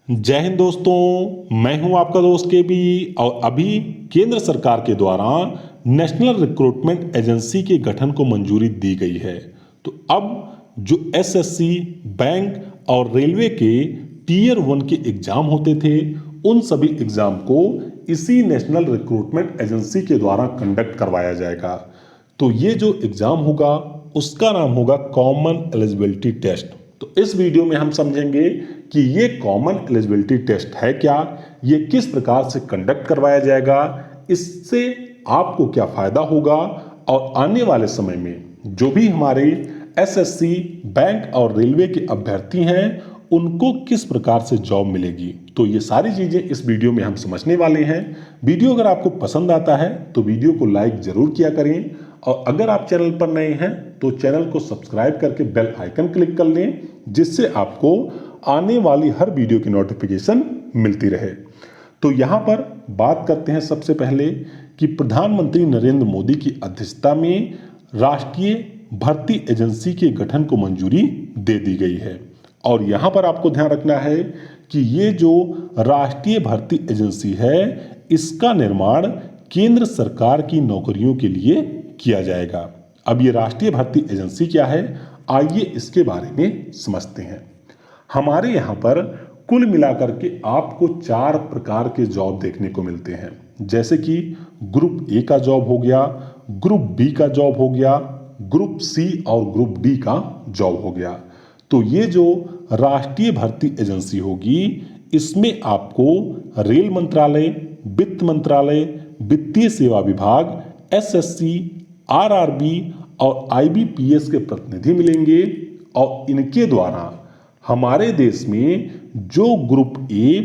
जय हिंद दोस्तों, मैं हूं आपका दोस्त के बी। और अभी केंद्र सरकार के द्वारा नेशनल रिक्रूटमेंट एजेंसी के गठन को मंजूरी दी गई है। तो अब जो एसएससी, बैंक और रेलवे के टीयर 1 के एग्जाम होते थे, उन सभी एग्जाम को इसी नेशनल रिक्रूटमेंट एजेंसी के द्वारा कंडक्ट करवाया जाएगा। तो ये जो एग्जाम होगा उसका नाम होगा कॉमन एलिजिबिलिटी टेस्ट। तो इस वीडियो में हम समझेंगे कि ये कॉमन एलिजिबिलिटी टेस्ट है क्या, ये किस प्रकार से कंडक्ट करवाया जाएगा, इससे आपको क्या फायदा होगा और आने वाले समय में जो भी हमारे एसएससी, बैंक और रेलवे के अभ्यर्थी हैं उनको किस प्रकार से जॉब मिलेगी। तो ये सारी चीजें इस वीडियो में हम समझने वाले हैं। वीडियो अगर आपको पसंद आता है तो वीडियो को लाइक जरूर किया करें, और अगर आप चैनल पर नए हैं तो चैनल को सब्सक्राइब करके बेल आइकन क्लिक कर लें, जिससे आपको आने वाली हर वीडियो की नोटिफिकेशन मिलती रहे। तो यहाँ पर बात करते हैं सबसे पहले कि प्रधानमंत्री नरेंद्र मोदी की अध्यक्षता में राष्ट्रीय भर्ती एजेंसी के गठन को मंजूरी दे दी गई है। और यहाँ पर आपको ध्यान रखना है कि ये जो राष्ट्रीय भर्ती एजेंसी है, इसका निर्माण केंद्र सरकार की नौकरियों के लिए किया जाएगा। अब ये राष्ट्रीय भर्ती एजेंसी क्या है, आइए इसके बारे में समझते हैं। हमारे यहाँ पर कुल मिलाकर के आपको 4 प्रकार के जॉब देखने को मिलते हैं, जैसे कि ग्रुप ए का जॉब हो गया, ग्रुप बी का जॉब हो गया, ग्रुप सी और ग्रुप डी का जॉब हो गया। तो ये जो राष्ट्रीय भर्ती एजेंसी होगी, इसमें आपको रेल मंत्रालय, वित्त मंत्रालय, वित्तीय सेवा विभाग, एसएससी, आरआरबी और आईबीपीएस के प्रतिनिधि मिलेंगे। और इनके द्वारा हमारे देश में जो ग्रुप ए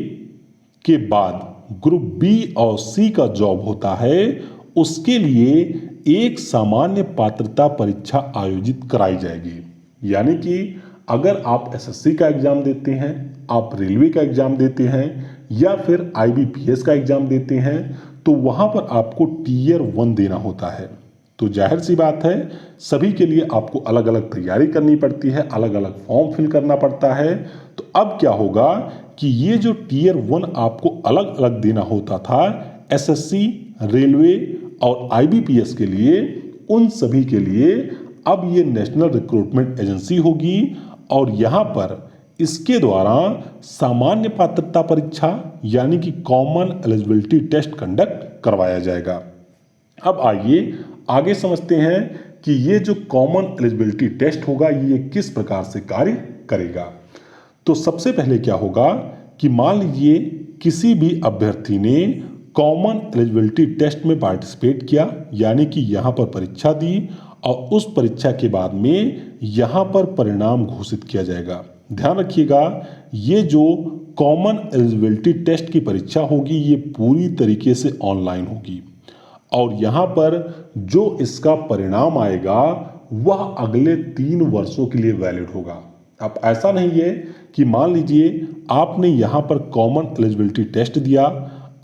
के बाद ग्रुप बी और सी का जॉब होता है, उसके लिए एक सामान्य पात्रता परीक्षा आयोजित कराई जाएगी। यानी कि अगर आप एसएससी का एग्जाम देते हैं, आप रेलवे का एग्जाम देते हैं या फिर आईबीपीएस का एग्जाम देते हैं, तो वहां पर आपको टीयर 1 देना होता है। तो जाहिर सी बात है, सभी के लिए आपको अलग अलग तैयारी करनी पड़ती है, अलग अलग फॉर्म फिल करना पड़ता है। तो अब क्या होगा कि ये जो टीयर 1 आपको अलग अलग देना होता था एसएससी, रेलवे और आईबीपीएस के लिए, उन सभी के लिए अब ये नेशनल रिक्रूटमेंट एजेंसी होगी और यहाँ पर इसके द्वारा सामान्य पात्रता परीक्षा यानी कि कॉमन एलिजिबिलिटी टेस्ट कंडक्ट करवाया जाएगा। अब आइए आगे समझते हैं कि ये जो कॉमन एलिजिबिलिटी टेस्ट होगा ये किस प्रकार से कार्य करेगा। तो सबसे पहले क्या होगा कि मान लीजिए किसी भी अभ्यर्थी ने कॉमन एलिजिबिलिटी टेस्ट में पार्टिसिपेट किया, यानी कि यहाँ पर परीक्षा दी और उस परीक्षा के बाद में यहाँ पर परिणाम घोषित किया जाएगा। ध्यान रखिएगा, ये जो कॉमन एलिजिबिलिटी टेस्ट की परीक्षा होगी ये पूरी तरीके से ऑनलाइन होगी और यहाँ पर जो इसका परिणाम आएगा वह अगले 3 वर्षों के लिए वैलिड होगा। अब ऐसा नहीं है कि मान लीजिए आपने यहाँ पर कॉमन एलिजिबिलिटी टेस्ट दिया,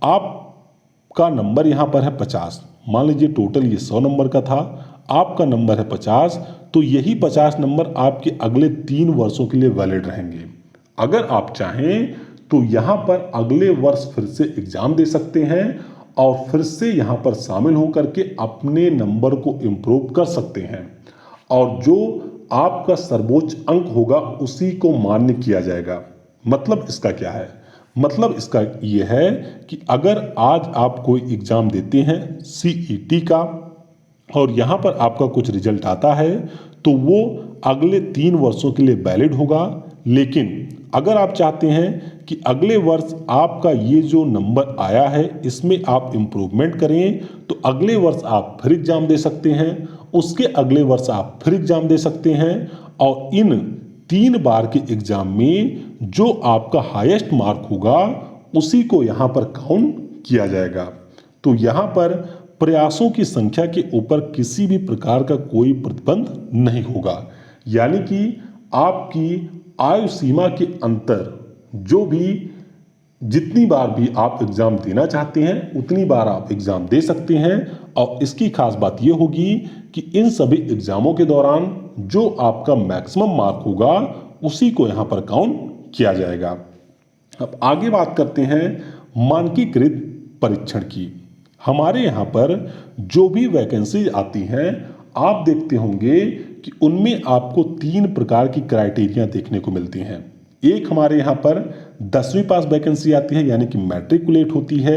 आपका नंबर यहाँ पर है 50, मान लीजिए टोटल ये 100 नंबर का था, आपका नंबर है 50, तो यही 50 नंबर आपके अगले 3 वर्षों के लिए वैलिड रहेंगे। अगर आप चाहें तो यहाँ पर अगले वर्ष फिर से एग्जाम दे सकते हैं और फिर से यहाँ पर शामिल होकर के अपने नंबर को इम्प्रूव कर सकते हैं और जो आपका सर्वोच्च अंक होगा उसी को मान्य किया जाएगा। मतलब इसका क्या है? मतलब इसका ये है कि अगर आज आप कोई एग्जाम देते हैं सीईटी का और यहाँ पर आपका कुछ रिजल्ट आता है तो वो अगले 3 वर्षों के लिए वैलिड होगा। लेकिन अगर आप चाहते हैं कि अगले वर्ष आपका ये जो नंबर आया है इसमें आप इम्प्रूवमेंट करें, तो अगले वर्ष आप फिर एग्जाम दे सकते हैं, उसके अगले वर्ष आप फिर एग्जाम दे सकते हैं और इन 3 बार के एग्जाम में जो आपका हाईएस्ट मार्क होगा उसी को यहाँ पर काउंट किया जाएगा। तो यहाँ पर प्रयासों की संख्या के ऊपर किसी भी प्रकार का कोई प्रतिबंध नहीं होगा, यानी कि आपकी आयु सीमा के अंतर जो भी जितनी बार भी आप एग्जाम देना चाहते हैं उतनी बार आप एग्जाम दे सकते हैं। और इसकी खास बात यह होगी कि इन सभी एग्जामों के दौरान जो आपका मैक्सिमम मार्क होगा उसी को यहाँ पर काउंट किया जाएगा। अब आगे बात करते हैं मानकीकृत परीक्षण की। हमारे यहाँ पर जो भी वैकेंसी आती हैं, आप देखते होंगे कि उनमें आपको 3 प्रकार की क्राइटेरिया देखने को मिलती हैं। एक हमारे यहाँ पर 10वीं पास वैकेंसी आती है यानी कि मैट्रिकुलेट होती है,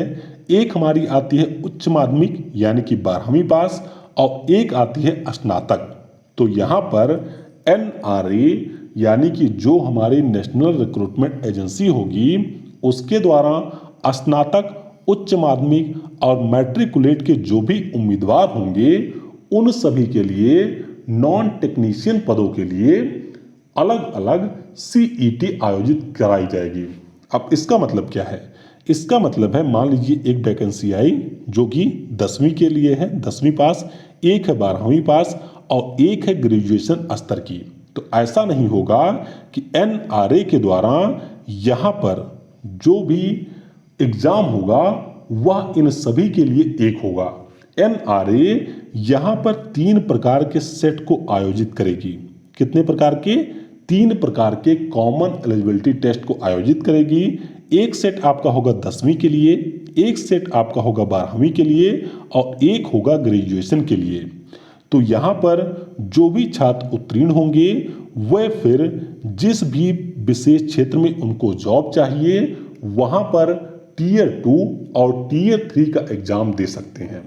एक हमारी आती है उच्च माध्यमिक यानी कि 12वीं पास, और एक आती है स्नातक। तो यहाँ पर NRA यानी कि जो हमारी नेशनल रिक्रूटमेंट एजेंसी होगी उसके द्वारा स्नातक, उच्च माध्यमिक और मैट्रिकुलेट के जो भी उम्मीदवार होंगे उन सभी के लिए नॉन टेक्नीशियन पदों के लिए अलग अलग CET आयोजित कराई जाएगी। अब इसका मतलब क्या है? इसका मतलब है मान लीजिए एक वैकेंसी आई जो कि 10वीं के लिए है, 10वीं पास, एक है 12वीं पास और एक है ग्रेजुएशन स्तर की। तो ऐसा नहीं होगा कि NRA के द्वारा यहाँ पर जो भी एग्जाम होगा वह इन सभी के लिए एक होगा। NRA यहाँ पर 3 प्रकार के सेट को आयोजित करेगी। कितने प्रकार के? 3 प्रकार के कॉमन एलिजिबिलिटी टेस्ट को आयोजित करेगी। एक सेट आपका होगा 10वीं के लिए, एक सेट आपका होगा 12वीं के लिए और एक होगा ग्रेजुएशन के लिए। तो यहाँ पर जो भी छात्र उत्तीर्ण होंगे वह फिर जिस भी विशेष क्षेत्र में उनको जॉब चाहिए वहाँ पर Tier 2 और Tier 3 का एग्जाम दे सकते हैं।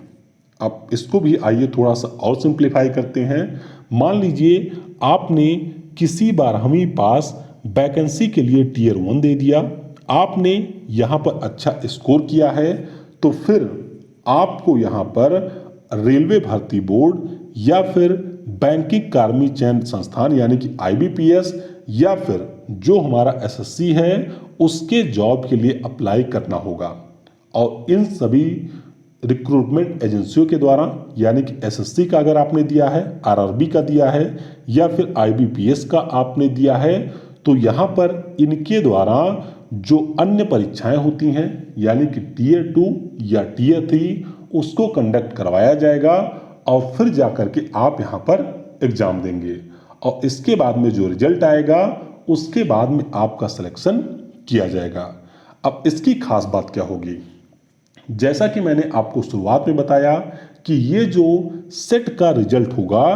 अब इसको भी आइए थोड़ा सा और सिंप्लीफाई करते हैं। मान लीजिए आपने किसी 12वीं पास वैकेंसी के लिए Tier 1 दे दिया, आपने यहाँ पर अच्छा स्कोर किया है, तो फिर आपको यहाँ पर रेलवे भर्ती बोर्ड या फिर बैंकिंग कर्मी चयन संस्थान यानी कि IBPS या फिर जो हमारा SSC है उसके जॉब के लिए अप्लाई करना होगा। और इन सभी रिक्रूटमेंट एजेंसियों के द्वारा यानी कि SSC का अगर आपने दिया है, RRB का दिया है या फिर IBPS का आपने दिया है, तो यहाँ पर इनके द्वारा जो अन्य परीक्षाएं होती हैं यानी कि Tier 2 या Tier 3 उसको कंडक्ट करवाया जाएगा और फिर जाकर के आप यहाँ पर एग्जाम देंगे और इसके बाद में जो रिजल्ट आएगा उसके बाद में आपका सिलेक्शन किया जाएगा। अब इसकी खास बात क्या होगी? जैसा कि मैंने आपको शुरुआत में बताया कि ये जो सेट का रिजल्ट होगा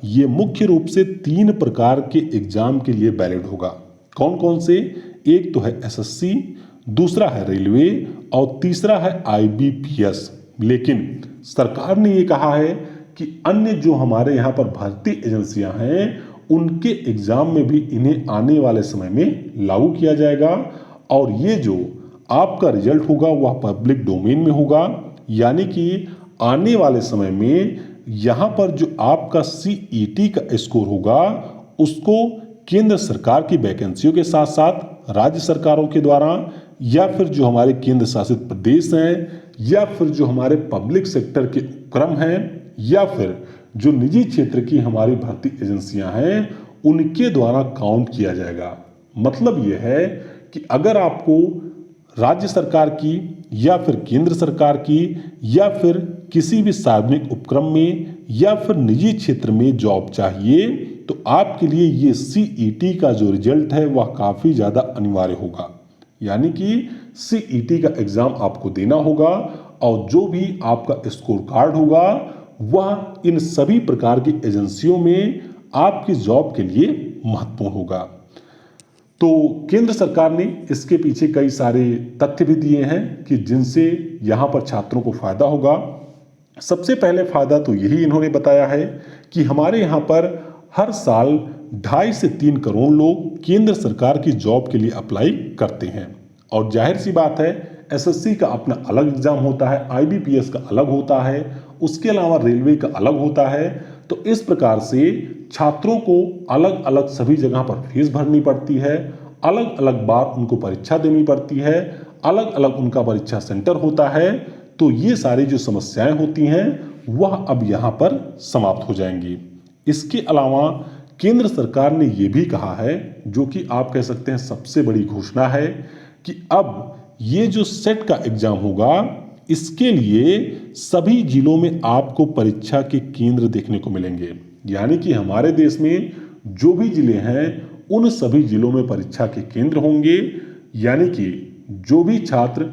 ये मुख्य रूप से 3 प्रकार के एग्जाम के लिए वैलिड होगा। कौन कौन से? एक तो है SSC, दूसरा है रेलवे और तीसरा है IBPS। लेकिन सरकार ने ये कहा है कि अन्य जो हमारे यहाँ पर भर्ती एजेंसियां हैं उनके एग्जाम में भी इन्हें आने वाले समय में लागू किया जाएगा और ये जो आपका रिजल्ट होगा वह पब्लिक डोमेन में होगा, यानी कि आने वाले समय में यहाँ पर जो आपका CET का स्कोर होगा उसको केंद्र सरकार की वैकेंसियों के साथ साथ राज्य सरकारों के द्वारा या फिर जो हमारे केंद्र शासित प्रदेश हैं या फिर जो हमारे पब्लिक सेक्टर के उपक्रम हैं या फिर जो निजी क्षेत्र की हमारी भर्ती एजेंसियां हैं उनके द्वारा काउंट किया जाएगा। मतलब यह है कि अगर आपको राज्य सरकार की या फिर केंद्र सरकार की या फिर किसी भी सार्वजनिक उपक्रम में या फिर निजी क्षेत्र में जॉब चाहिए तो आपके लिए ये CET का जो रिजल्ट है वह काफ़ी ज़्यादा अनिवार्य होगा। यानी कि CET का एग्ज़ाम आपको देना होगा और जो भी आपका स्कोर कार्ड होगा वह इन सभी प्रकार की एजेंसियों में आपकी जॉब के लिए महत्वपूर्ण होगा। तो केंद्र सरकार ने इसके पीछे कई सारे तथ्य भी दिए हैं कि जिनसे यहाँ पर छात्रों को फायदा होगा। सबसे पहले फायदा तो यही इन्होंने बताया है कि हमारे यहाँ पर हर साल 2.5 से 3 करोड़ लोग केंद्र सरकार की जॉब के लिए अप्लाई करते हैं और जाहिर सी बात है SSC का अपना अलग एग्जाम होता है, IBPS का अलग होता है, उसके अलावा रेलवे का अलग होता है। तो इस प्रकार से छात्रों को अलग अलग सभी जगह पर फीस भरनी पड़ती है, अलग अलग बार उनको परीक्षा देनी पड़ती है, अलग अलग उनका परीक्षा सेंटर होता है। तो ये सारी जो समस्याएं होती हैं वह अब यहाँ पर समाप्त हो जाएंगी। इसके अलावा केंद्र सरकार ने ये भी कहा है, जो कि आप कह सकते हैं सबसे बड़ी घोषणा है, कि अब ये जो सेट का एग्जाम होगा इसके लिए सभी जिलों में आपको परीक्षा के केंद्र देखने को मिलेंगे। यानी कि हमारे देश में जो भी जिले हैं उन सभी जिलों में परीक्षा के केंद्र होंगे। यानी कि जो भी छात्र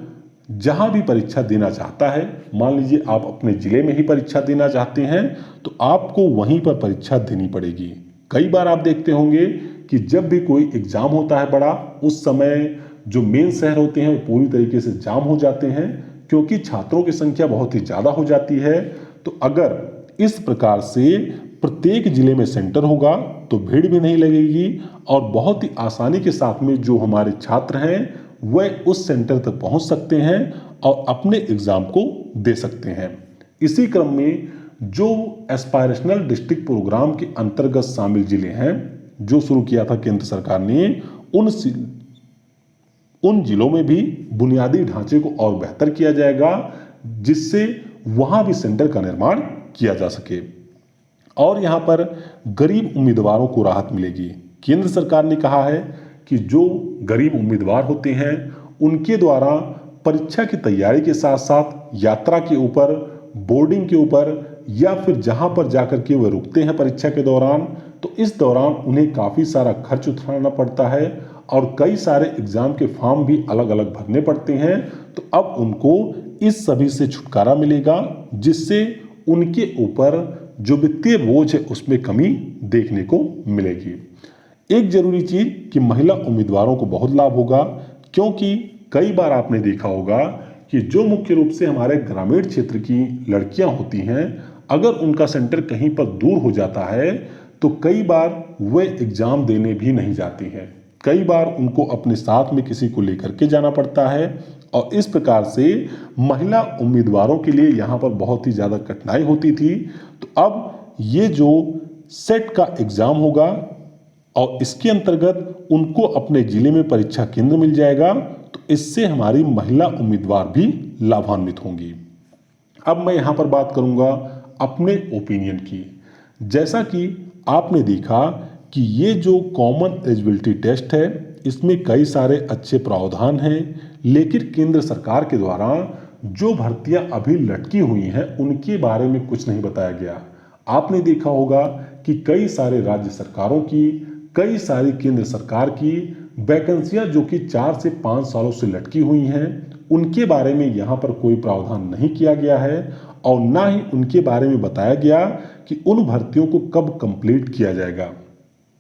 जहां भी परीक्षा देना चाहता है, मान लीजिए आप अपने जिले में ही परीक्षा देना चाहते हैं, तो आपको वहीं पर परीक्षा देनी पड़ेगी। कई बार आप देखते होंगे कि जब भी कोई एग्जाम होता है बड़ा, उस समय जो मेन शहर होते हैं वो पूरी तरीके से जाम हो जाते हैं, क्योंकि छात्रों की संख्या बहुत ही ज़्यादा हो जाती है। तो अगर इस प्रकार से प्रत्येक जिले में सेंटर होगा तो भीड़ भी नहीं लगेगी और बहुत ही आसानी के साथ में जो हमारे छात्र हैं वह उस सेंटर तक पहुंच सकते हैं और अपने एग्जाम को दे सकते हैं। इसी क्रम में जो एस्पायरेशनल डिस्ट्रिक्ट प्रोग्राम के अंतर्गत शामिल जिले हैं, जो शुरू किया था केंद्र सरकार ने, उन जिलों में भी बुनियादी ढांचे को और बेहतर किया जाएगा, जिससे वहां भी सेंटर का निर्माण किया जा सके और यहां पर गरीब उम्मीदवारों को राहत मिलेगी। केंद्र सरकार ने कहा है कि जो गरीब उम्मीदवार होते हैं उनके द्वारा परीक्षा की तैयारी के साथ साथ यात्रा के ऊपर, बोर्डिंग के ऊपर या फिर जहां पर जाकर के वे रुकते हैं परीक्षा के दौरान, तो इस दौरान उन्हें काफ़ी सारा खर्च उठाना पड़ता है और कई सारे एग्जाम के फॉर्म भी अलग अलग भरने पड़ते हैं। तो अब उनको इस सभी से छुटकारा मिलेगा, जिससे उनके ऊपर जो वित्तीय बोझ है उसमें कमी देखने को मिलेगी। एक जरूरी चीज कि महिला उम्मीदवारों को बहुत लाभ होगा, क्योंकि कई बार आपने देखा होगा कि जो मुख्य रूप से हमारे ग्रामीण क्षेत्र की लड़कियां होती हैं, अगर उनका सेंटर कहीं पर दूर हो जाता है तो कई बार वे एग्जाम देने भी नहीं जाती हैं। कई बार उनको अपने साथ में किसी को लेकर के जाना पड़ता है और इस प्रकार से महिला उम्मीदवारों के लिए यहाँ पर बहुत ही ज़्यादा कठिनाई होती थी। तो अब ये जो सेट का एग्ज़ाम होगा और इसके अंतर्गत उनको अपने ज़िले में परीक्षा केंद्र मिल जाएगा, तो इससे हमारी महिला उम्मीदवार भी लाभान्वित होंगी। अब मैं यहाँ पर बात करूँगा अपने ओपिनियन की। जैसा कि आपने देखा कि ये जो कॉमन एलिजिबिलिटी टेस्ट है, इसमें कई सारे अच्छे प्रावधान हैं, लेकिन केंद्र सरकार के द्वारा जो भर्तियां अभी लटकी हुई हैं उनके बारे में कुछ नहीं बताया गया। आपने देखा होगा कि कई सारे राज्य सरकारों की, कई सारी केंद्र सरकार की वैकेंसियां जो कि 4 से 5 सालों से लटकी हुई हैं, उनके बारे में यहाँ पर कोई प्रावधान नहीं किया गया है और ना ही उनके बारे में बताया गया कि उन भर्तियों को कब कंप्लीट किया जाएगा।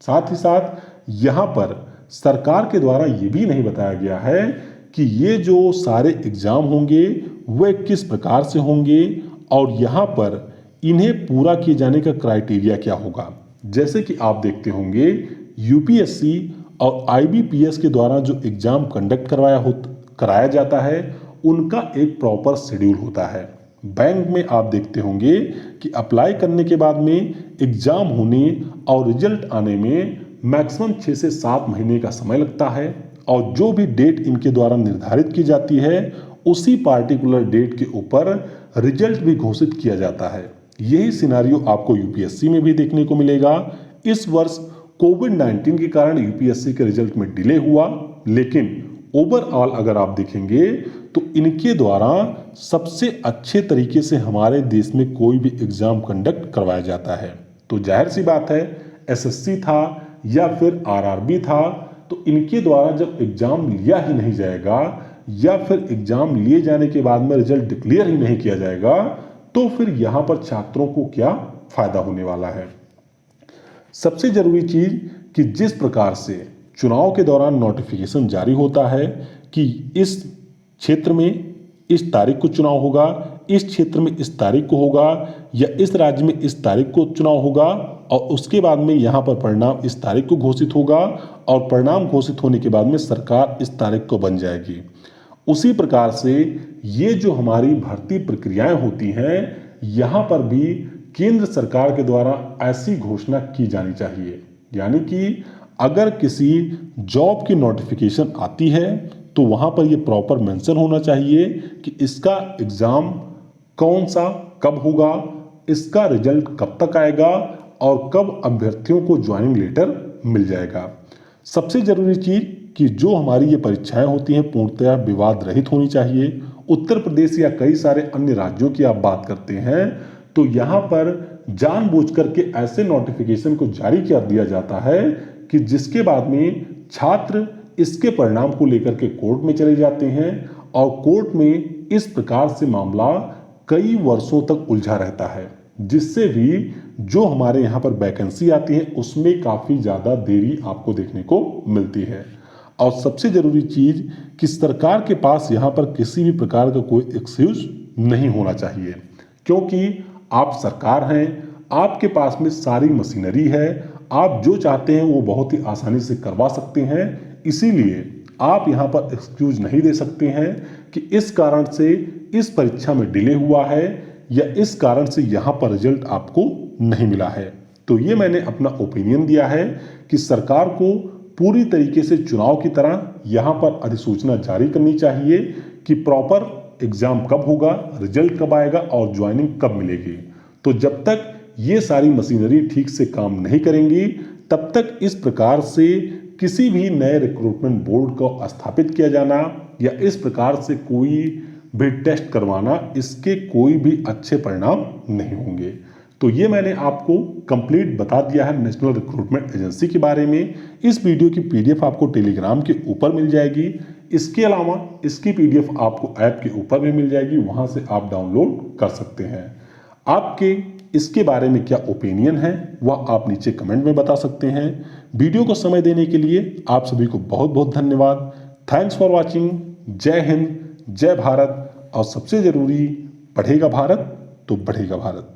साथ ही साथ यहाँ पर सरकार के द्वारा ये भी नहीं बताया गया है कि ये जो सारे एग्जाम होंगे वे किस प्रकार से होंगे और यहाँ पर इन्हें पूरा किए जाने का क्राइटेरिया क्या होगा। जैसे कि आप देखते होंगे यूपीएससी और आईबीपीएस के द्वारा जो एग्जाम कंडक्ट कराया जाता है उनका एक प्रॉपर शेड्यूल होता है। बैंक में आप देखते होंगे कि अप्लाई करने के बाद में एग्जाम होने और रिजल्ट आने में मैक्सिमम 6 से 7 महीने का समय लगता है और जो भी डेट इनके द्वारा निर्धारित की जाती है उसी पार्टिकुलर डेट के ऊपर रिजल्ट भी घोषित किया जाता है। यही सिनारियो आपको यूपीएससी में भी देखने को मिलेगा। इस वर्ष कोविड-19 के कारण यूपीएससी के रिजल्ट में डिले हुआ, लेकिन ओवरऑल अगर आप देखेंगे तो इनके द्वारा सबसे अच्छे तरीके से हमारे देश में कोई भी एग्जाम कंडक्ट करवाया जाता है। तो जाहिर सी बात है एसएससी था या फिर आरआरबी था, तो इनके द्वारा जब एग्जाम लिया ही नहीं जाएगा या फिर एग्जाम लिए जाने के बाद में रिजल्ट डिक्लेयर ही नहीं किया जाएगा, तो फिर यहाँ पर छात्रों को क्या फायदा होने वाला है। सबसे जरूरी चीज कि जिस प्रकार से चुनाव के दौरान नोटिफिकेशन जारी होता है कि इस क्षेत्र में इस तारीख को चुनाव होगा, इस क्षेत्र में इस तारीख को होगा या इस राज्य में इस तारीख को चुनाव होगा और उसके बाद में यहाँ पर परिणाम इस तारीख को घोषित होगा और परिणाम घोषित होने के बाद में सरकार इस तारीख को बन जाएगी। उसी प्रकार से ये जो हमारी भर्ती प्रक्रियाएं होती हैं, यहाँ पर भी केंद्र सरकार के द्वारा ऐसी घोषणा की जानी चाहिए, यानी कि अगर किसी जॉब की नोटिफिकेशन आती है तो वहाँ पर ये प्रॉपर मेंशन होना चाहिए कि इसका एग्ज़ाम कौन सा कब होगा, इसका रिजल्ट कब तक आएगा और कब अभ्यर्थियों को ज्वाइनिंग लेटर मिल जाएगा। सबसे ज़रूरी चीज़ कि जो हमारी ये परीक्षाएं होती हैं पूर्णतः विवाद रहित होनी चाहिए। उत्तर प्रदेश या कई सारे अन्य राज्यों की आप बात करते हैं तो यहाँ पर जानबूझकर के ऐसे नोटिफिकेशन को जारी कर दिया जाता है कि जिसके बाद में छात्र इसके परिणाम को लेकर के कोर्ट में चले जाते हैं और कोर्ट में इस प्रकार से मामला कई वर्षों तक उलझा रहता है, जिससे भी जो हमारे यहाँ पर वैकेंसी आती है उसमें काफ़ी ज़्यादा देरी आपको देखने को मिलती है। और सबसे ज़रूरी चीज़ कि सरकार के पास यहाँ पर किसी भी प्रकार का कोई एक्सक्यूज नहीं होना चाहिए, क्योंकि आप सरकार हैं, आपके पास में सारी मशीनरी है, आप जो चाहते हैं वो बहुत ही आसानी से करवा सकते हैं। इसीलिए आप यहाँ पर एक्सक्यूज नहीं दे सकते हैं कि इस कारण से इस परीक्षा में डिले हुआ है या इस कारण से यहाँ पर रिजल्ट आपको नहीं मिला है। तो ये मैंने अपना ओपिनियन दिया है कि सरकार को पूरी तरीके से चुनाव की तरह यहाँ पर अधिसूचना जारी करनी चाहिए कि प्रॉपर एग्जाम कब होगा, रिजल्ट कब आएगा और ज्वाइनिंग कब मिलेगी। तो जब तक ये सारी मशीनरी ठीक से काम नहीं करेंगी तब तक इस प्रकार से किसी भी नए रिक्रूटमेंट बोर्ड को स्थापित किया जाना या इस प्रकार से कोई भी टेस्ट करवाना, इसके कोई भी अच्छे परिणाम नहीं होंगे। तो ये मैंने आपको कंप्लीट बता दिया है नेशनल रिक्रूटमेंट एजेंसी के बारे में। इस वीडियो की पीडीएफ आपको टेलीग्राम के ऊपर मिल जाएगी। इसके अलावा इसकी पीडीएफ आपको ऐप के ऊपर भी मिल जाएगी, वहां से आप डाउनलोड कर सकते हैं। आपके इसके बारे में क्या ओपिनियन है वह आप नीचे कमेंट में बता सकते हैं। वीडियो को समय देने के लिए आप सभी को बहुत बहुत धन्यवाद। Thanks for watching. जय हिंद, जय भारत। और सबसे जरूरी, पढ़ेगा भारत तो बढ़ेगा भारत।